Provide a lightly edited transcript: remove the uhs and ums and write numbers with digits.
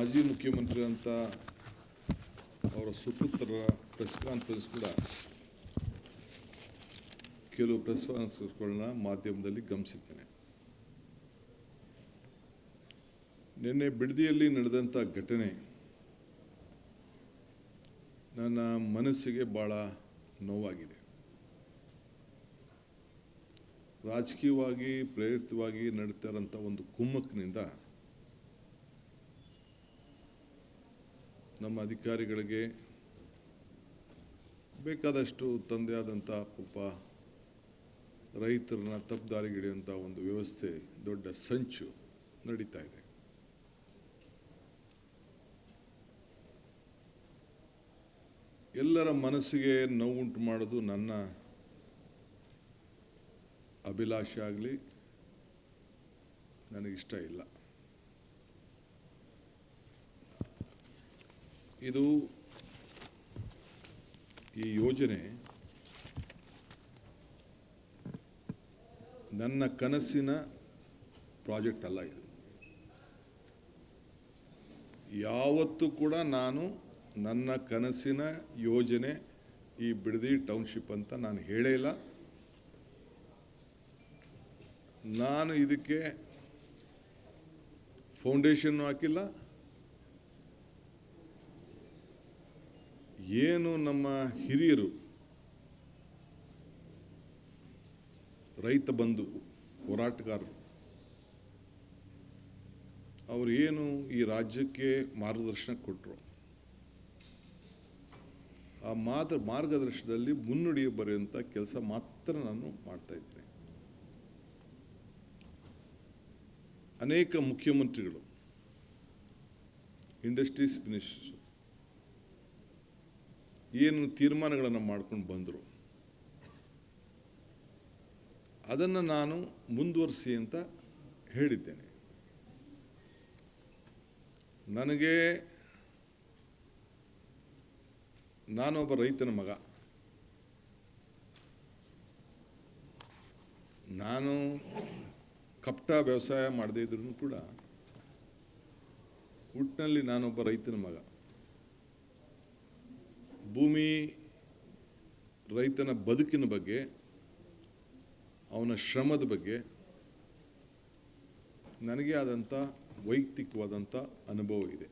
ಮಾಜಿ ಮುಖ್ಯಮಂತ್ರಿ ಅಂತ ಅವರ ಸುಪುತ್ರರ ಪ್ರೆಸ್ ಕಾನ್ಫರೆನ್ಸ್ ಕೂಡ ಕೆಲವು ಪ್ರೆಸ್ ಕಾನ್ಫರೆನ್ಸ್ಗಳನ್ನ ಮಾಧ್ಯಮದಲ್ಲಿ ಗಮನಿಸಿದ್ದೇನೆ. ನಿನ್ನೆ ಬಿಡದಿಯಲ್ಲಿ ನಡೆದಂಥ ಘಟನೆ ನನ್ನ ಮನಸ್ಸಿಗೆ ಭಾಳ ನೋವಾಗಿದೆ. ರಾಜಕೀಯವಾಗಿ ಪ್ರೇರಿತವಾಗಿ ನಡೀತಾ ಇರೋಂಥ ಒಂದು ಕುಮ್ಮಕ್ಕಿನಿಂದ ನಮ್ಮ ಅಧಿಕಾರಿಗಳಿಗೆ ಬೇಕಾದಷ್ಟು ತಂದೆ ಆದಂಥ ಪಾಪ ರೈತರನ್ನ ತಪ್ಪುದಾರಿಗಿಳಿಯುವಂಥ ಒಂದು ವ್ಯವಸ್ಥೆ, ದೊಡ್ಡ ಸಂಚು ನಡೀತಾ ಇದೆ. ಎಲ್ಲರ ಮನಸ್ಸಿಗೆ ನೋವುಂಟು ಮಾಡೋದು ನನ್ನ ಅಭಿಲಾಷೆ ಆಗಲಿ, ನನಗಿಷ್ಟ ಇಲ್ಲ. ಇದು ಈ ಯೋಜನೆ ನನ್ನ ಕನಸಿನ ಪ್ರಾಜೆಕ್ಟ್ ಅಲ್ಲ. ಇದು ಯಾವತ್ತೂ ಕೂಡ ನಾನು ನನ್ನ ಕನಸಿನ ಯೋಜನೆ ಈ ಬಿಡದಿ ಟೌನ್ಶಿಪ್ ಅಂತ ನಾನು ಹೇಳೇ ಇಲ್ಲ. ನಾನು ಇದಕ್ಕೆ ಫೌಂಡೇಶನ್ ಹಾಕಿಲ್ಲ. ಏನು ನಮ್ಮ ಹಿರಿಯರು ರೈತ ಬಂಧು ಹೋರಾಟಗಾರರು ಅವರು ಏನು ಈ ರಾಜ್ಯಕ್ಕೆ ಮಾರ್ಗದರ್ಶನ ಕೊಟ್ಟರು, ಆ ಮಾರ್ಗದರ್ಶನದಲ್ಲಿ ಮುನ್ನುಡಿ ಬರೆಯುವಂಥ ಕೆಲಸ ಮಾತ್ರ ನಾನು ಮಾಡ್ತಾ ಇದ್ದೇನೆ. ಅನೇಕ ಮುಖ್ಯಮಂತ್ರಿಗಳು, ಇಂಡಸ್ಟ್ರೀಸ್ ಮಿನಿಸ್ಟರ್ಸ್ ಏನು ತೀರ್ಮಾನಗಳನ್ನು ಮಾಡ್ಕೊಂಡು ಬಂದರು ಅದನ್ನು ನಾನು ಮುಂದುವರಿಸಿ ಅಂತ ಹೇಳಿದ್ದೇನೆ. ನಾನೊಬ್ಬ ರೈತನ ಮಗ. ನಾನು ಕಪಟ ವ್ಯವಸಾಯ ಮಾಡದೇ ಇದ್ರೂ ಕೂಡ ಒಟ್ಟಿನಲ್ಲಿ ನಾನೊಬ್ಬ ರೈತನ ಮಗ. ಭೂಮಿ, ರೈತನ ಬದುಕಿನ ಬಗ್ಗೆ, ಅವನ ಶ್ರಮದ ಬಗ್ಗೆ ನನಗೆ ಆದಂಥ ವೈಯಕ್ತಿಕವಾದಂಥ ಅನುಭವ ಇದೆ.